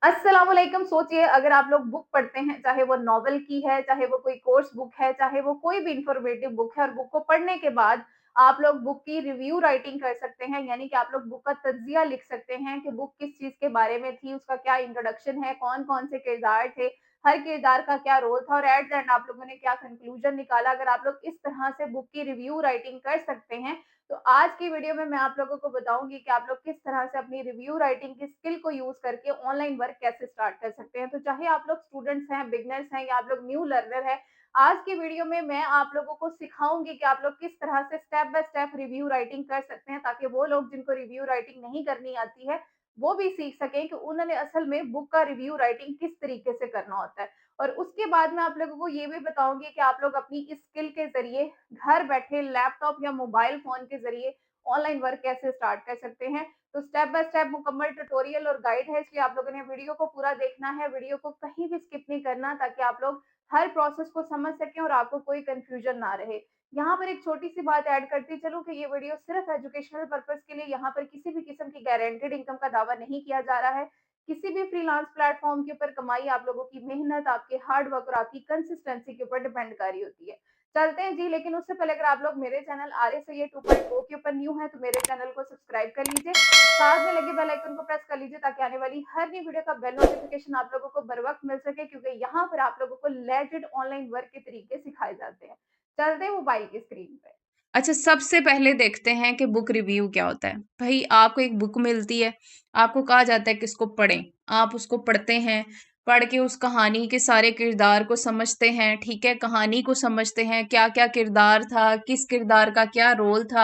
अस्सलाम वालेकुम। सोचिए अगर आप लोग बुक पढ़ते हैं, चाहे वो नॉवेल की है, चाहे वो कोई कोर्स बुक है, चाहे वो कोई भी इन्फॉर्मेटिव बुक है और बुक को पढ़ने के बाद आप लोग बुक की रिव्यू राइटिंग कर सकते हैं, यानी कि आप लोग बुक का तज्ज़िया लिख सकते हैं कि बुक किस चीज़ के बारे में थी, उसका क्या इंट्रोडक्शन है, कौन-कौन से किरदार थे, हर किरदार का क्या रोल था और एट द एंड आप लोगों ने क्या कंक्लूजन निकाला। अगर आप लोग इस तरह से बुक की रिव्यू राइटिंग कर सकते हैं, तो आज की वीडियो में मैं आप लोगों को बताऊँगी कि आप लोग किस तरह से अपनी रिव्यू राइटिंग की स्किल को यूज़ करके ऑनलाइन वर्क कैसे स्टार्ट कर सकते हैं। तो चाहे आप लोग स्टूडेंट्स हैं, बिगिनर्स हैं या आप लोग न्यू लर्नर हैं, आज की वीडियो में मैं आप लोगों को सिखाऊँगी कि आप लोग किस तरह से step by step review writing कर सकते हैं, ताकि वो लोग जिनको रिव्यू राइटिंग नहीं करनी आती है, वो भी सीख सकें कि उन्होंने असल में बुक का रिव्यू राइटिंग किस तरीके से करना होता है। और उसके बाद मैं आप लोगों को ये भी बताऊँगी कि आप लोग अपनी इस स्किल के ज़रिए घर बैठे लैपटॉप या मोबाइल फ़ोन के ज़रिए ऑनलाइन वर्क कैसे स्टार्ट कर सकते हैं। तो स्टेप बाय स्टेप मुकम्मल ट्यूटोरियल और गाइड है, इसलिए आप लोगों ने वीडियो को पूरा देखना है, वीडियो को कहीं भी स्किप नहीं करना, ताकि आप लोग हर प्रोसेस को समझ सकें और आपको कोई कन्फ्यूजन ना रहे। यहाँ पर एक छोटी-सी बात ऐड करती चलूँ कि ये वीडियो सिर्फ़ एजुकेशनल पर्पज़ के लिए, यहाँ पर किसी भी किस्म की गारंटीड इनकम का दावा नहीं किया जा रहा है। किसी भी फ्रीलांस प्लेटफ़ॉर्म के ऊपर कमाई आप लोगों की मेहनत, आपके हार्ड वर्क और आपकी कंसिस्टेंसी के ऊपर डिपेंड कर रही होती है। चलते हैं जी, लेकिन उससे पहले अगर आप लोग मेरे चैनल आर्य सैयद 2.0 के ऊपर न्यू हैं, तो मेरे चैनल को सब्सक्राइब कर लीजिए। साथ में लगे बेल आइकन को प्रेस कर लीजिए, ताकि आने वाली हर नई वीडियो का बेल नोटिफिकेशन आप लोगों को बर वक़्त मिल सके, क्योंकि यहाँ पर आप लोगों को लेजिट ऑनलाइन वर्क के तरीके सिखाए जाते हैं। चलते हैं मोबाइल की स्क्रीन पे। अच्छा, सबसे पहले देखते हैं कि बुक रिव्यू क्या होता है। भई आपको एक बुक मिलती है, आपको कहा जाता है कि इसको पढ़ें। आप उसको पढ़ते हैं, पढ़ के उस कहानी के सारे किरदार को समझते हैं, ठीक है? कहानी को समझते हैं, क्या-क्या किरदार था, किस किरदार का क्या रोल था,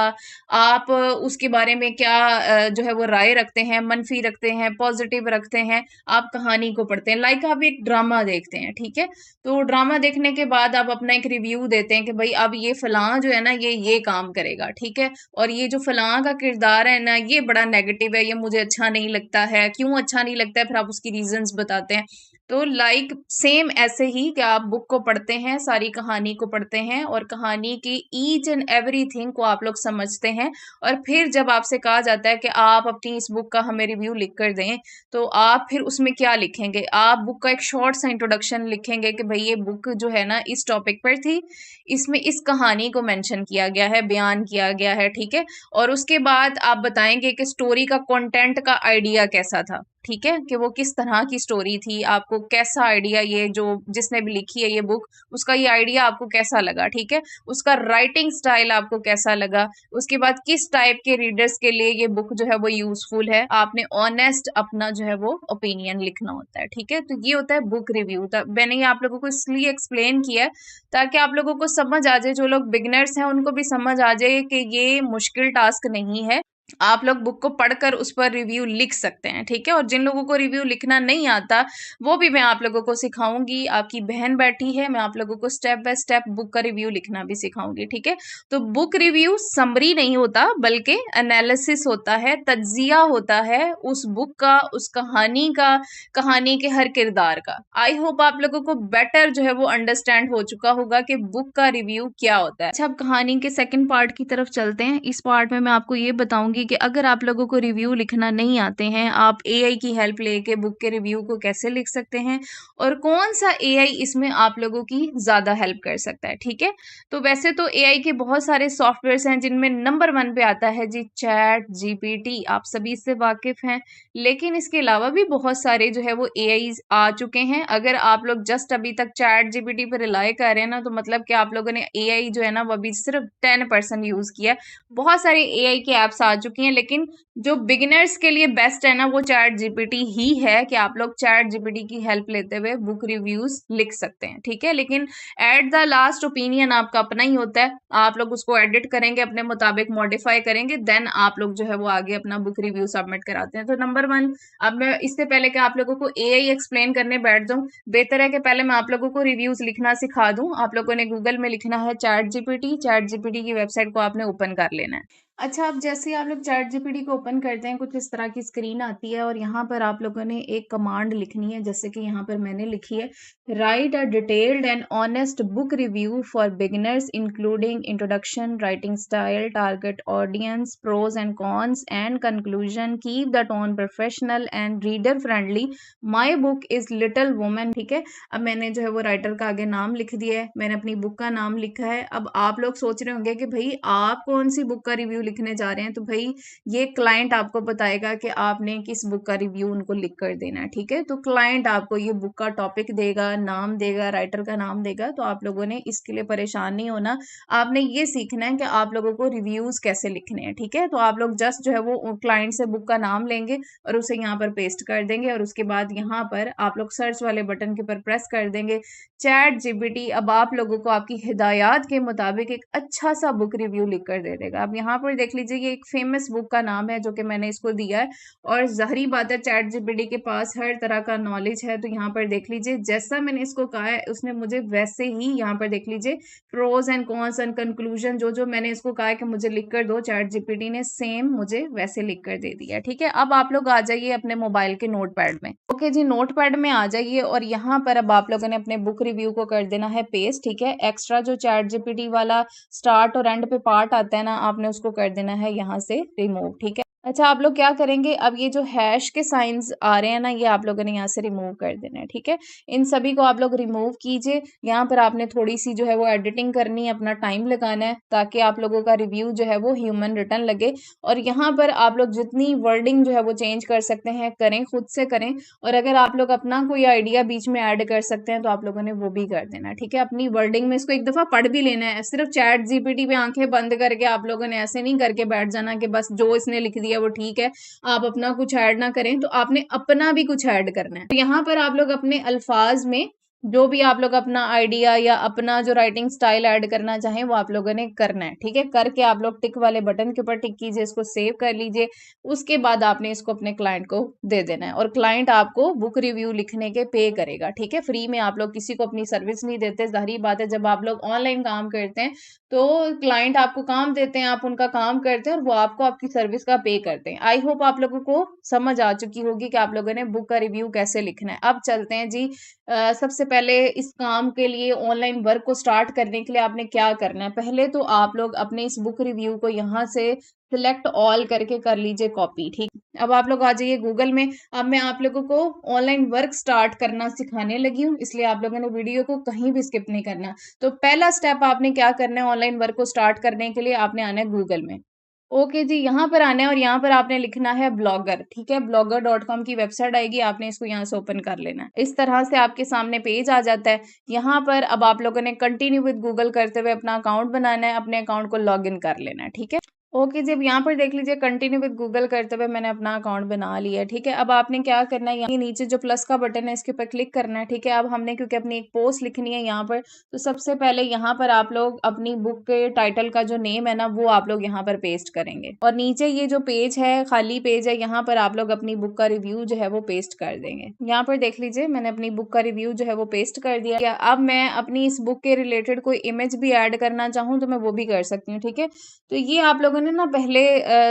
आप उसके बारे में क्या जो है वो राय रखते हैं, मनफ़ी रखते हैं, पॉज़िटिव रखते हैं, आप कहानी को पढ़ते हैं। लाइक आप एक ड्रामा देखते हैं, ठीक है? तो ड्रामा देखने के बाद आप अपना एक रिव्यू देते हैं कि भाई अब ये फलां जो है ना ये काम करेगा, ठीक है? और ये जो फलां का किरदार है ना ये बड़ा नेगेटिव है, ये मुझे अच्छा नहीं लगता है। क्यों अच्छा नहीं लगता है, फिर आप उसकी रीजंस बताते हैं। तो लाइक सेम ऐसे ही कि आप बुक को पढ़ते हैं, सारी कहानी को पढ़ते हैं और कहानी की ईच एंड एवरीथिंग को आप लोग समझते हैं। और फिर जब आपसे कहा जाता है कि आप अपनी इस बुक का हमें रिव्यू लिख कर दें, तो आप फिर उसमें क्या लिखेंगे? आप बुक का एक शॉर्ट सा इंट्रोडक्शन लिखेंगे कि भाई ये बुक जो है ना इस टॉपिक पर थी, इसमें इस कहानी को मेंशन किया गया है, बयान किया गया है, ठीक है? और उसके बाद आप बताएंगे कि स्टोरी का कंटेंट का आइडिया कैसा था, ठीक है? कि वो किस तरह की स्टोरी थी, आपको कैसा आइडिया, ये जो जिसने भी लिखी है ये बुक, उसका ये आइडिया आपको कैसा लगा, ठीक है? उसका राइटिंग स्टाइल आपको कैसा लगा, उसके बाद किस टाइप के रीडर्स के लिए ये बुक जो है वो यूजफुल है। आपने ऑनेस्ट अपना जो है वो ओपिनियन लिखना होता है, ठीक है? तो ये होता है बुक रिव्यू। मैंने ये आप लोगों को इसलिए एक्सप्लेन किया है ताकि आप लोगों को समझ आ जाए, जो लोग बिगनर्स हैं उनको भी समझ आ जाए कि ये मुश्किल टास्क नहीं है। आप लोग बुक को पढ़कर उस पर रिव्यू लिख सकते हैं, ठीक है? और जिन लोगों को रिव्यू लिखना नहीं आता, वो भी मैं आप लोगों को सिखाऊंगी। आपकी बहन बैठी है, मैं आप लोगों को स्टेप बाय स्टेप बुक का रिव्यू लिखना भी सिखाऊंगी, ठीक है? तो बुक रिव्यू समरी नहीं होता, बल्कि एनालिसिस होता है, तज्जिया होता है उस बुक का, उस कहानी का, कहानी के हर किरदार का। आई होप आप लोगों को बेटर जो है वो अंडरस्टैंड हो चुका होगा कि बुक का रिव्यू क्या होता है। अच्छा, अब कहानी के सेकंड पार्ट की तरफ चलते हैं। इस पार्ट में मैं आपको ये बताऊंगी कि अगर आप लोगों को रिव्यू लिखना नहीं आते हैं, आप एआई की हेल्प लेके बुक के रिव्यू को कैसे लिख सकते हैं और कौन सा एआई इसमें आप लोगों की ज्यादा हेल्प कर सकता है, ठीक है? तो वैसे तो एआई के बहुत सारे सॉफ्टवेयर हैं, जिनमें नंबर 1 पे आता है जी चैट जीपीटी। आप सभी इससे वाकिफ हैं, लेकिन इसके अलावा भी बहुत सारे जो है वो एआई आ चुके हैं। अगर आप लोग जस्ट अभी तक चैट जीपीटी पर रिलाई कर रहे हैं ना, तो मतलब कि आप लोगों ने एआई जो है ना वो अभी सिर्फ 10% यूज किया। बहुत सारे एआई के एप्स आ चुकी हैं, लेकिन जो बिगिनर्स के लिए बेस्ट है ना वो चैट जीपीटी ही है, कि आप लोग चैट जीपीटी की हेल्प लेते हुए बुक रिव्यूज लिख सकते हैं, ठीक है? लेकिन एट द लास्ट ओपिनियन आपका अपना ही होता है। आप लोग उसको एडिट करेंगे, अपने मुताबिक मॉडिफाई करेंगे, देन आप लोग जो है वो आगे अपना बुक रिव्यू सबमिट कराते हैं। तो नंबर 1, अब मैं इससे पहले कि आप लोगों को एआई एक्सप्लेन करने बैठ जाऊं, बेहतर है कि पहले मैं आप लोगों को रिव्यूज लिखना सिखा दूं। आप लोगों ने गूगल में लिखना है चैट जीपीटी, चैट जीपीटी की वेबसाइट को आपने ओपन कर लेना है। अच्छा, अब जैसे ही आप लोग चैट जीपीटी को ओपन करते हैं, कुछ इस तरह की स्क्रीन आती है और यहाँ पर आप लोगों ने एक कमांड लिखनी है, जैसे कि यहाँ पर मैंने लिखी है, write a detailed and honest book review for beginners including introduction, writing style, target audience, pros and cons and conclusion, keep the tone professional and reader friendly, my book is Little Women. ठीक है, अब मैंने जो है वो writer का आगे नाम लिख दिया है, मैंने अपनी बुक का नाम लिखा है। अब आप लोग सोच रहे होंगे कि भाई आप कौन सी बुक का रिव्यू लिखने जा रहे हैं, तो भाई ये क्लाइंट आपको बताएगा कि आपने किस बुक का रिव्यू उनको लिख कर देना है। ठीक है, तो क्लाइंट आपको ये बुक का टॉपिक देगा, नाम देगा, राइटर का नाम देगा, तो आप लोगों ने इसके लिए परेशान नहीं होना। आपने ये सीखना है कि आप लोगों को रिव्यूज कैसे लिखने हैं। ठीक है, तो आप लोग जस्ट जो है वो क्लाइंट से बुक का नाम लेंगे और उसे यहाँ पर पेस्ट कर देंगे और उसके बाद यहाँ पर आप लोग सर्च वाले बटन के ऊपर प्रेस कर देंगे। चैट जीपीटी अब आप लोगों को आपकी हिदायत के मुताबिक एक अच्छा सा बुक रिव्यू लिख कर दे देगा। अब यहाँ पर देख लीजिए, ये एक फेमस बुक का नाम है जो कि मैंने इसको दिया है और ज़ाहिरी बात है चैट जीपीटी के पास हर तरह का नॉलेज है। तो यहाँ पर देख लीजिए, जैसा मैंने इसको कहा है उसने मुझे वैसे ही यहाँ पर देख लीजिए pros and cons and conclusion, जो जो मैंने इसको कहा है कि मुझे लिख कर दो, चैट जीपीटी ने सेम मुझे वैसे लिख कर दे दिया। ठीक है, अब आप लोग आ जाइए अपने मोबाइल के नोटपैड में। ओके जी, नोटपैड में आ जाइए और यहाँ पर अब आप लोगों ने अपने बुक रिव्यू को कर देना है पेस्ट। ठीक है, एक्स्ट्रा जो चैट जीपीटी वाला स्टार्ट और एंड पे पार्ट आता है ना, आपने उसको कर देना है यहाँ से रिमूव। ठीक है, अच्छा आप लोग क्या करेंगे, अब ये जो हैश के साइंस आ रहे हैं ना, ये आप लोगों ने यहाँ से रिमूव कर देना है। ठीक है, इन सभी को आप लोग रिमूव कीजिए। यहाँ पर आपने थोड़ी सी जो है वो एडिटिंग करनी है, अपना टाइम लगाना है ताकि आप लोगों का रिव्यू जो है वो ह्यूमन रिटर्न लगे। और यहाँ पर आप लोग जितनी वर्डिंग जो है वो चेंज कर सकते हैं करें, खुद से करें। और अगर आप लोग अपना कोई आइडिया बीच में ऐड कर सकते हैं तो आप लोगों ने वो भी कर देना है। ठीक है, अपनी वर्डिंग में इसको एक दफा पढ़ भी लेना है। सिर्फ चैट जीपीटी पे आंखें बंद करके आप लोगों ने ऐसे नहीं करके बैठ जाना कि बस जो इसने लिख दिया वो ठीक है, आप अपना कुछ ऐड ना करें। तो आपने अपना भी कुछ ऐड करना है। तो यहाँ पर आप लोग अपने अल्फाज में जो भी आप लोग अपना आइडिया या अपना जो राइटिंग स्टाइल ऐड करना चाहें वो आप लोगों ने करना है। ठीक है, करके आप लोग टिक वाले बटन के ऊपर टिक कीजिए, इसको सेव कर लीजिए। उसके बाद आपने इसको अपने क्लाइंट को दे देना है और क्लाइंट आपको बुक रिव्यू लिखने के पे करेगा। ठीक है, फ्री में आप लोग किसी को अपनी सर्विस नहीं देते। जाहिर बात है, जब आप लोग ऑनलाइन काम करते हैं तो क्लाइंट आपको काम देते हैं, आप उनका काम करते हैं और वो आपको आपकी सर्विस का पे करते हैं। आई होप आप लोगों को समझ आ चुकी होगी कि आप लोगों ने बुक का रिव्यू कैसे लिखना है। अब चलते हैं जी, सबसे पहले इस काम के लिए ऑनलाइन वर्क को स्टार्ट करने के लिए आपने क्या करना है। पहले तो आप लोग अपने इस बुक रिव्यू को यहाँ से सिलेक्ट ऑल करके कर लीजिए कॉपी। ठीक, अब आप लोग आ जाइए गूगल में। अब मैं आप लोगों को ऑनलाइन वर्क स्टार्ट करना सिखाने लगी हूँ, इसलिए आप लोगों ने वीडियो को कहीं भी स्किप नहीं करना। तो पहला स्टेप आपने क्या करना है, ऑनलाइन वर्क को स्टार्ट करने के लिए आपने आना है गूगल में। ओके जी, यहाँ पर आना है और यहाँ पर आपने लिखना है ब्लॉगर। ठीक है, blogger.com की वेबसाइट आएगी, आपने इसको यहाँ से ओपन कर लेना है। इस तरह से आपके सामने पेज आ जाता है। यहाँ पर अब आप लोगों ने कंटिन्यू विद गूगल करते हुए अपना अकाउंट बनाना है, अपने अकाउंट को लॉग इन कर लेना है। ठीक है, ओके जी, अब यहाँ पर देख लीजिए कंटिन्यू विद गूगल करते हुए मैंने अपना अकाउंट बना लिया है। ठीक है, अब आपने क्या करना है, यहाँ नीचे जो प्लस का बटन है इसके ऊपर क्लिक करना है। ठीक है, अब हमने क्योंकि अपनी एक पोस्ट लिखनी है यहाँ पर, तो सबसे पहले यहाँ पर आप लोग अपनी बुक के टाइटल का जो नेम है ना वो आप लोग यहाँ पर पेस्ट करेंगे और नीचे ये जो पेज है, खाली पेज है, यहाँ पर आप लोग अपनी बुक का रिव्यू जो है वो पेस्ट कर देंगे। यहाँ पर देख लीजिए मैंने अपनी बुक का रिव्यू जो है वो पेस्ट कर दिया। अब मैं अपनी इस बुक के रिलेटेड कोई इमेज भी ऐड करना चाहूँ तो मैं वो भी कर सकती हूँ। ठीक है, तो ये आप लोगों ने ना पहले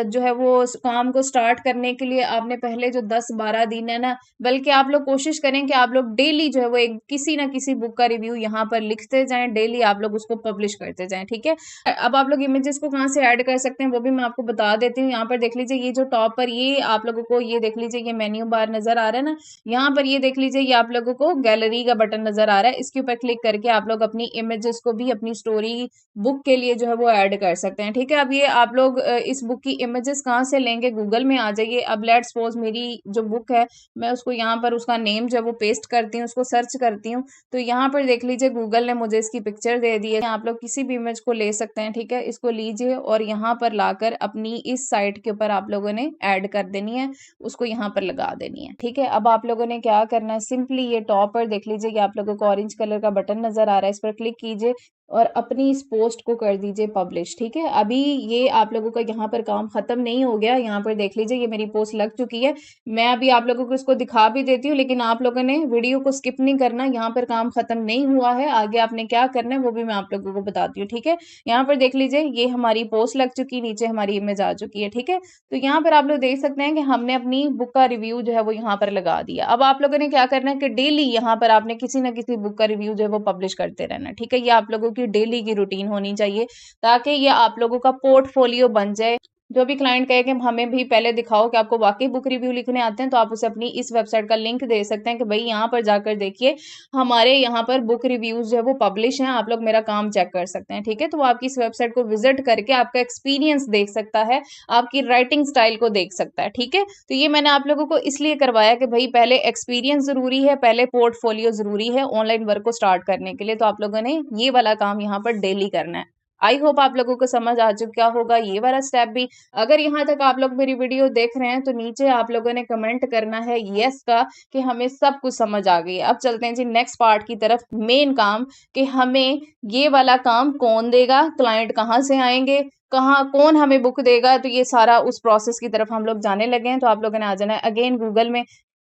जो है वो काम को स्टार्ट करने के लिए आपने पहले जो 10-12 दिन है ना, बल्कि आप लोग कोशिश करें कि आप लोग डेली जो है वो एक किसी ना किसी बुक का रिव्यू यहाँ पर लिखते जाएं, डेली आप लोग उसको पब्लिश करते जाएं। ठीक है, अब आप लोग इमेजेस को कहाँ से ऐड कर सकते हैं वो भी मैं आपको बता देती हूँ। यहाँ पर देख लीजिए, ये जो टॉप पर ये आप लोगों को ये देख लीजिए ये मेन्यू बार नजर आ रहा है ना, यहाँ पर ये देख लीजिए ये आप लोगों को गैलरी का बटन नजर आ रहा है। इसके ऊपर क्लिक करके आप लोग अपनी इमेजेस को भी अपनी स्टोरी बुक के लिए जो है वो ऐड कर सकते हैं। ठीक है, अब ये आप लोग इस बुक की इमेजेस कहाँ से लेंगे, गूगल में आ जाइए। अब लेट्स सपोज मेरी जो बुक है मैं उसको यहाँ पर उसका नेम जो है वो पेस्ट करती हूँ, उसको सर्च करती हूँ, तो यहाँ पर देख लीजिए गूगल ने मुझे इसकी पिक्चर दे दी है। आप लोग किसी भी इमेज को ले सकते हैं। ठीक है, इसको लीजिए और यहाँ पर लाकर अपनी इस साइट के ऊपर आप लोगों ने ऐड कर देनी है, उसको यहाँ पर लगा देनी है। ठीक है, अब आप लोगों ने क्या करना है, सिंपली ये टॉप पर देख लीजिए कि आप लोगों को ऑरेंज कलर का बटन नजर आ रहा है, इस पर क्लिक कीजिए और अपनी इस पोस्ट को कर दीजिए पब्लिश। ठीक है, अभी ये आप लोगों का यहाँ पर काम खत्म नहीं हो गया। यहाँ पर देख लीजिए, ये मेरी पोस्ट लग चुकी है। मैं अभी आप लोगों को इसको दिखा भी देती हूँ, लेकिन आप लोगों ने वीडियो को स्किप नहीं करना। यहाँ पर काम खत्म नहीं हुआ है, आगे आपने क्या करना है वो भी मैं आप लोगों को बताती हूँ। ठीक है, यहाँ पर देख लीजिए, ये हमारी पोस्ट लग चुकी है, नीचे हमारी इमेज आ चुकी है। ठीक है, तो यहाँ पर आप लोग देख सकते हैं कि हमने अपनी बुक का रिव्यू जो है वो यहाँ पर लगा दिया। अब आप लोगों ने क्या करना है कि डेली यहाँ पर आपने किसी ना किसी बुक का रिव्यू जो है वो पब्लिश करते रहना। ठीक है, ये आप लोगों की डेली की रूटीन होनी चाहिए, ताकि ये आप लोगों का पोर्टफोलियो बन जाए। जो भी क्लाइंट कहे कि हमें भी पहले दिखाओ कि आपको वाकई बुक रिव्यू लिखने आते हैं, तो आप उसे अपनी इस वेबसाइट का लिंक दे सकते हैं कि भाई यहाँ पर जाकर देखिए, हमारे यहाँ पर बुक रिव्यूज जो है वो पब्लिश हैं, आप लोग मेरा काम चेक कर सकते हैं। ठीक है, तो वो आपकी इस वेबसाइट को विजिट करके आपका एक्सपीरियंस देख सकता है, आपकी राइटिंग स्टाइल को देख सकता है। ठीक है, तो ये मैंने आप लोगों को इसलिए करवाया कि भाई पहले एक्सपीरियंस जरूरी है, पहले पोर्टफोलियो जरूरी है ऑनलाइन वर्क को स्टार्ट करने के लिए। तो आप लोगों ने ये वाला काम यहाँ पर डेली करना है। आई होप आप लोगों को समझ आ चुका होगा ये वाला स्टेप भी। अगर यहाँ तक आप लोग मेरी वीडियो देख रहे हैं, तो नीचे आप लोगों ने कमेंट करना है यस का, कि हमें सब कुछ समझ आ गई है। अब चलते हैं जी नेक्स्ट पार्ट की तरफ, मेन काम, कि हमें ये वाला काम कौन देगा, क्लाइंट कहाँ से आएंगे, कहाँ कौन हमें बुक देगा। तो ये सारा उस प्रोसेस की तरफ हम लोग जाने लगे हैं। तो आप लोगों ने आ जाना है अगेन गूगल में।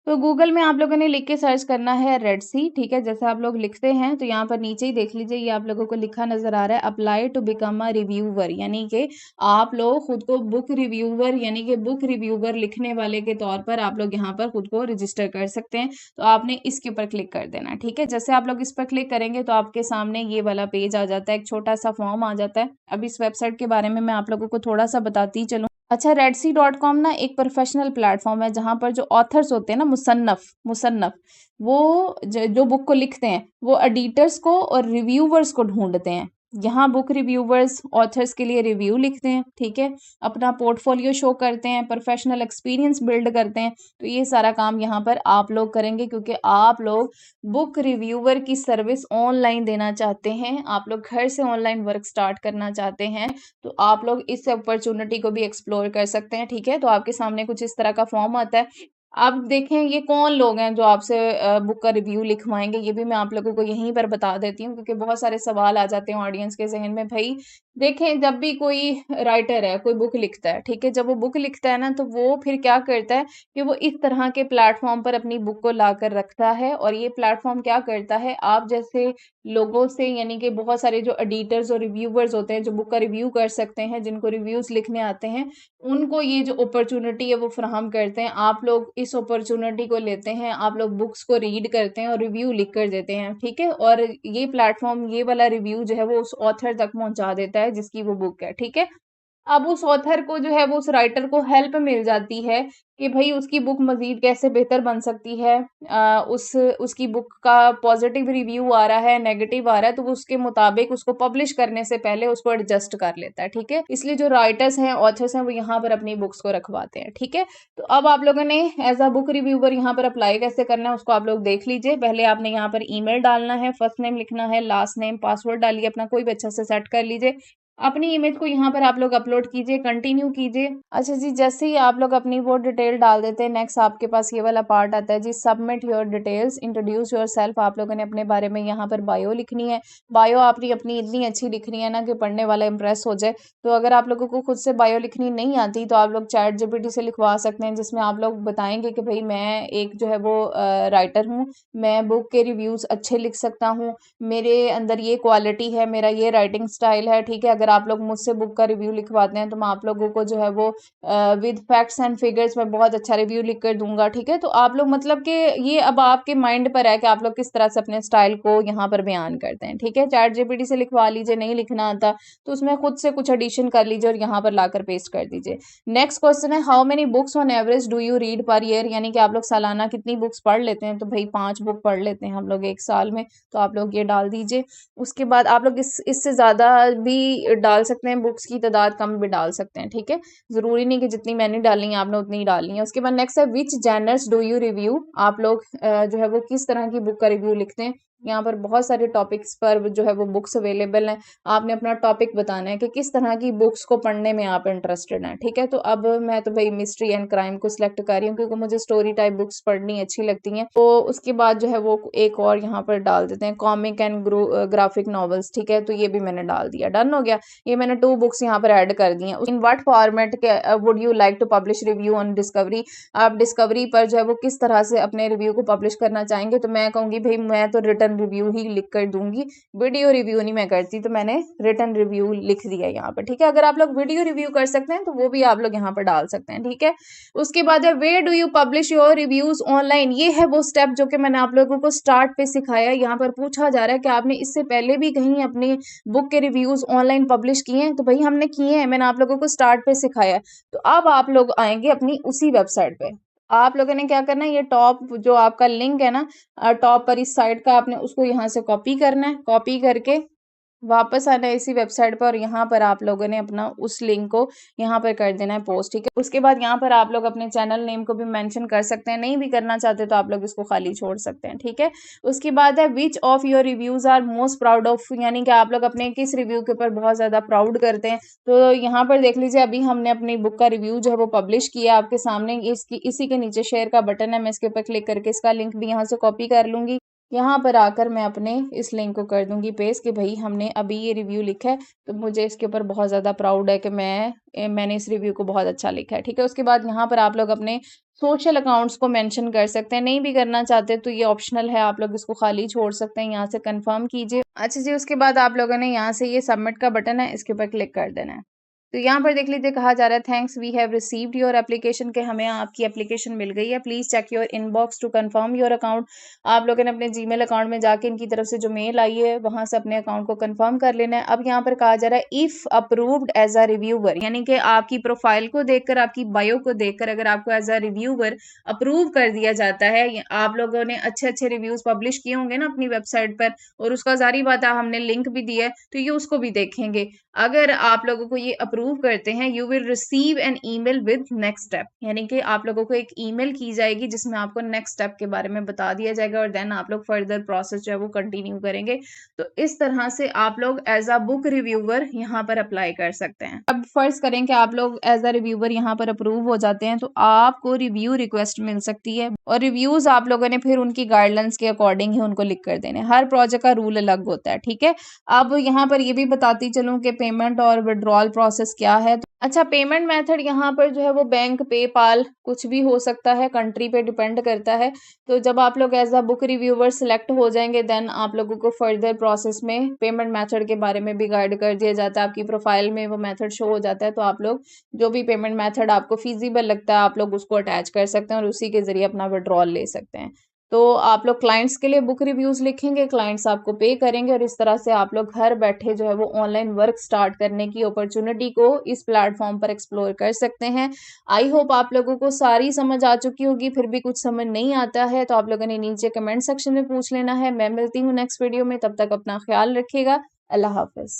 तो गूगल में आप लोगों ने लिख के सर्च करना है रेड सी। ठीक है, जैसे आप लोग लिखते हैं तो यहाँ पर नीचे ही देख लीजिए, ये आप लोगों को लिखा नजर आ रहा है, apply to become a reviewer, यानी कि आप लोग खुद को बुक रिव्यूवर, यानी कि बुक रिव्यूवर लिखने वाले के तौर पर आप लोग यहाँ पर खुद को रजिस्टर कर सकते हैं। तो आपने इसके ऊपर क्लिक कर देना है। ठीक है, जैसे आप लोग इस पर क्लिक करेंगे तो आपके सामने ये वाला पेज आ जाता है, एक छोटा सा फॉर्म आ जाता है। अब इस वेबसाइट के बारे में मैं आप लोगों को थोड़ा सा बताती चलूँ। अच्छा, redc.com ना एक प्रोफेशनल प्लेटफॉर्म है, जहाँ पर जो ऑथर्स होते हैं ना, मुसन्नफ, वो जो बुक को लिखते हैं, वो एडिटर्स को और रिव्यूवर्स को ढूंढते हैं। यहाँ बुक रिव्यूवर्स ऑथर्स के लिए रिव्यू लिखते हैं। ठीक है, अपना पोर्टफोलियो शो करते हैं, प्रोफेशनल एक्सपीरियंस बिल्ड करते हैं। तो ये सारा काम यहाँ पर आप लोग करेंगे, क्योंकि आप लोग बुक रिव्यूवर की सर्विस ऑनलाइन देना चाहते हैं, आप लोग घर से ऑनलाइन वर्क स्टार्ट करना चाहते हैं। तो आप लोग इस अपॉर्चुनिटी को भी एक्सप्लोर कर सकते हैं। ठीक है, तो आपके सामने कुछ इस तरह का फॉर्म आता है। आप देखें ये कौन लोग हैं जो आपसे बुक का रिव्यू लिखवाएंगे, ये भी मैं आप लोगों को यहीं पर बता देती हूँ, क्योंकि बहुत सारे सवाल आ जाते हैं ऑडियंस के जहन में। भाई देखें, जब भी कोई राइटर है, कोई बुक लिखता है, ठीक है, जब वो बुक लिखता है ना, तो वो फिर क्या करता है कि वो इस तरह के प्लेटफॉर्म पर अपनी बुक को लाकर रखता है। और ये प्लेटफॉर्म क्या करता है, आप जैसे लोगों से, यानी कि बहुत सारे जो एडिटर्स और रिव्यूवर्स होते हैं, जो बुक का रिव्यू कर सकते हैं, जिनको रिव्यूज लिखने आते हैं, उनको ये जो अपॉर्चुनिटी है वो फराहम करते हैं। आप लोग इस अपॉर्चुनिटी को लेते हैं, आप लोग बुक्स को रीड करते हैं और रिव्यू लिख कर देते हैं। ठीक है, और ये प्लेटफॉर्म ये वाला रिव्यू जो है वो उस ऑथर तक पहुंचा देता है जिसकी वो बुक है। ठीक है, अब उस ऑथर को जो है वो उस राइटर को हेल्प मिल जाती है कि भाई उसकी बुक मजीद कैसे बेहतर बन सकती है। उसकी बुक का पॉजिटिव रिव्यू आ रहा है, नेगेटिव आ रहा है, तो वो उसके मुताबिक उसको पब्लिश करने से पहले उसको एडजस्ट कर लेता है। ठीक है, इसलिए जो राइटर्स हैं, ऑथर्स हैं, वो यहाँ पर अपनी बुक्स को रखवाते हैं। ठीक है, तो अब आप लोगों ने एज अ बुक रिव्यूवर यहाँ पर अप्लाई कैसे करना है उसको आप लोग देख लीजिए। पहले आपने यहाँ पर ईमेल डालना है, फर्स्ट नेम लिखना है, लास्ट नेम, पासवर्ड डालिए अपना, कोई भी अच्छा से सेट कर लीजिए। अपनी इमेज को यहाँ पर आप लोग अपलोड कीजिए, कंटिन्यू कीजिए। अच्छा जी, जैसे ही आप लोग अपनी वो डिटेल डाल देते हैं, नेक्स्ट आपके पास ये वाला पार्ट आता है जी, submit your details, introduce yourself. आप लोगों ने अपने बारे में यहाँ पर बायो लिखनी है। बायो आपने अपनी इतनी अच्छी लिखनी है ना कि पढ़ने वाला इंप्रेस हो जाए। तो अगर आप लोगों को खुद से बायो लिखनी नहीं आती, तो आप लोग चैट जीपीटी से लिखवा सकते हैं, जिसमें आप लोग बताएंगे कि भाई मैं एक जो है वो राइटर हूँ, मैं बुक के रिव्यूज अच्छे लिख सकता हूँ, मेरे अंदर ये क्वालिटी है, मेरा ये राइटिंग स्टाइल है। ठीक है, अगर आप लोग मुझसे बुक का रिव्यू लिखवाते हैं, तो मैं आप लोगों को जो है वो विद फैक्ट्स एंड फिगर्स में बहुत अच्छा रिव्यू लिख कर दूंगा। ठीक है, तो आप लोग मतलब कि ये अब आपके माइंड पर है कि आप लोग किस तरह से अपने स्टाइल को यहाँ पर बयान करते हैं। ठीक है, चैट जीपीटी से लिखवा लीजिए, नहीं लिखना आता तो उसमें खुद से कुछ एडिशन कर लीजिए और यहाँ पर लाकर पेस्ट कर दीजिए। नेक्स्ट क्वेश्चन है, how many books on average do you read per year, यानी कि आप लोग सालाना कितनी बुक्स पढ़ लेते हैं। तो भाई 5 बुक पढ़ लेते हैं हम लोग एक साल में, तो आप लोग ये डाल दीजिए। उसके बाद आप लोग इससे ज़्यादा भी डाल सकते हैं, बुक्स की तादाद कम भी डाल सकते हैं। ठीक है, ज़रूरी नहीं कि जितनी मैंने डाली है आपने उतनी ही डालनी है। उसके बाद नेक्स्ट है, विच जैनर्स डू यू रिव्यू, आप लोग जो है वो किस तरह की बुक का रिव्यू लिखते हैं। यहाँ पर बहुत सारे टॉपिक्स पर जो है वो बुक्स अवेलेबल हैं। आपने अपना टॉपिक बताना है कि किस तरह की बुक्स को पढ़ने में आप इंटरेस्टेड हैं, ठीक है। तो अब मैं तो भाई मिस्ट्री एंड क्राइम को सिलेक्ट कर रही हूँ क्योंकि मुझे स्टोरी टाइप बुक्स पढ़नी अच्छी लगती हैं। तो उसके बाद जो है वो एक और यहाँ पर डाल देते हैं, कॉमिक एंड ग्राफिक नॉवेल्स, ठीक है। तो ये भी मैंने डाल दिया, डन हो गया। ये मैंने 2 बुक्स यहाँ पर ऐड कर दी हैं। इन व्हाट फॉर्मेट के would you like to publish review on Discovery, आप डिस्कवरी पर जो है वो किस तरह से अपने रिव्यू को पब्लिश करना चाहेंगे। तो मैं कहूँगी भाई मैं तो रिटर्न रिव्यू ही लिख कर दूंगी, वीडियो रिव्यू नहीं मैं करती, तो मैंने रिटर्न रिव्यू लिख दिया यहाँ पर, ठीक है। अगर आप लोग वीडियो रिव्यू कर सकते हैं तो वो भी आप लोग यहाँ पर डाल सकते हैं, ठीक है। उसके बाद है where do you publish your reviews online, ये है वो स्टेप जो कि मैंने आप लोगों को स्टार्ट पे सिखाया। यहाँ पर पूछा जा रहा है कि आपने इससे पहले भी कहीं अपनी बुक के रिव्यूज ऑनलाइन पब्लिश किए हैं, तो भाई हमने किए हैं, मैंने आप लोगों को स्टार्ट पे सिखाया। तो अब आप लोग आएंगे अपनी उसी वेबसाइट पे, आप लोगों ने क्या करना है, ये टॉप जो आपका लिंक है ना, टॉप पर इस साइड का, आपने उसको यहाँ से कॉपी करना है, कॉपी करके वापस आना है इसी वेबसाइट पर और यहाँ पर आप लोगों ने अपना उस लिंक को यहाँ पर कर देना है पोस्ट, ठीक है। उसके बाद यहाँ पर आप लोग अपने चैनल नेम को भी मेंशन कर सकते हैं, नहीं भी करना चाहते तो आप लोग इसको खाली छोड़ सकते हैं, ठीक है। उसके बाद है which of your reviews are most proud of, यानी कि आप लोग अपने किस रिव्यू के ऊपर बहुत ज्यादा प्राउड करते हैं। तो यहाँ पर देख लीजिए, अभी हमने अपनी बुक का रिव्यू जो है वो पब्लिश किया आपके सामने, इसकी इसी के नीचे शेयर का बटन है, मैं इसके ऊपर क्लिक करके इसका लिंक भी यहाँ से कॉपी कर लूंगी। यहाँ पर आकर मैं अपने इस लिंक को कर दूंगी पेस्ट कि भाई हमने अभी ये रिव्यू लिखा है, तो मुझे इसके ऊपर बहुत ज़्यादा प्राउड है कि मैंने इस रिव्यू को बहुत अच्छा लिखा है, ठीक है। उसके बाद यहाँ पर आप लोग अपने सोशल अकाउंट्स को मेंशन कर सकते हैं, नहीं भी करना चाहते तो ये ऑप्शनल है, आप लोग इसको खाली छोड़ सकते हैं। यहाँ से कंफर्म कीजिए। अच्छा जी, उसके बाद आप लोगों ने यहाँ से ये सबमिट का बटन है, इसके ऊपर क्लिक कर देना है। तो यहाँ पर देख लीजिए, कहा जा रहा है thanks we have received your application, के हमें आपकी एप्लीकेशन मिल गई है, please check your inbox to confirm your account. आप लोगों ने अपने जीमेल अकाउंट में जाके इनकी तरफ से जो मेल आई है वहां से अपने अकाउंट को कंफर्म कर लेना है। अब यहाँ पर कहा जा रहा है if approved as a reviewer, यानी कि आपकी प्रोफाइल को देखकर, आपकी बायो को देखकर अगर आपको एज अ रिव्यूवर अप्रूव कर दिया जाता है, आप लोगों ने अच्छे अच्छे रिव्यूज पब्लिश किए होंगे ना अपनी वेबसाइट पर, और उसका जारी बात है हमने लिंक भी दिया है, तो ये उसको भी देखेंगे। अगर आप लोगों को ये अप्रूव करते हैं, you will receive an email with next step, यानी कि आप लोगों को एक ईमेल की जाएगी जिसमें आपको नेक्स्ट स्टेप के बारे में बता दिया जाएगा और देन आप लोग फर्दर प्रोसेस जो है वो कंटिन्यू करेंगे। तो इस तरह से आप लोग एज अ बुक रिव्यूवर यहाँ पर अप्लाई कर सकते हैं। अब फर्ज करें कि आप लोग एज अ रिव्यूवर यहाँ पर अप्रूव हो जाते हैं, तो आपको रिव्यू रिक्वेस्ट मिल सकती है और रिव्यूज आप लोगों ने फिर उनकी गाइडलाइंस के अकॉर्डिंग ही उनको लिख कर देने। हर प्रोजेक्ट का रूल अलग होता है, ठीक है। अब यहाँ पर ये भी बताती चलूं कि पेमेंट और विड्रॉल प्रोसेस क्या है। अच्छा, पेमेंट मेथड यहाँ पर जो है वो बैंक, पेपाल कुछ भी हो सकता है, कंट्री पे डिपेंड करता है। तो जब आप लोग as a book reviewer select हो जाएंगे, देन आप लोगों को फर्दर प्रोसेस में पेमेंट मेथड के बारे में भी गाइड कर दिया जाता है, आपकी प्रोफाइल में वो मेथड शो हो जाता है। तो आप लोग जो भी पेमेंट मेथड आपको फिजिबल लगता है आप लोग उसको अटैच कर सकते हैं और उसी के जरिए अपना विड्रॉल ले सकते हैं। तो आप लोग क्लाइंट्स के लिए बुक रिव्यूज लिखेंगे, क्लाइंट्स आपको पे करेंगे और इस तरह से आप लोग घर बैठे जो है वो ऑनलाइन वर्क स्टार्ट करने की अपॉर्चुनिटी को इस प्लेटफॉर्म पर एक्सप्लोर कर सकते हैं। आई होप आप लोगों को सारी समझ आ चुकी होगी, फिर भी कुछ समझ नहीं आता है तो आप लोगों ने नीचे कमेंट सेक्शन में पूछ लेना है। मैं मिलती हूँ नेक्स्ट वीडियो में, तब तक अपना ख्याल रखिएगा। अल्लाह हाफिज।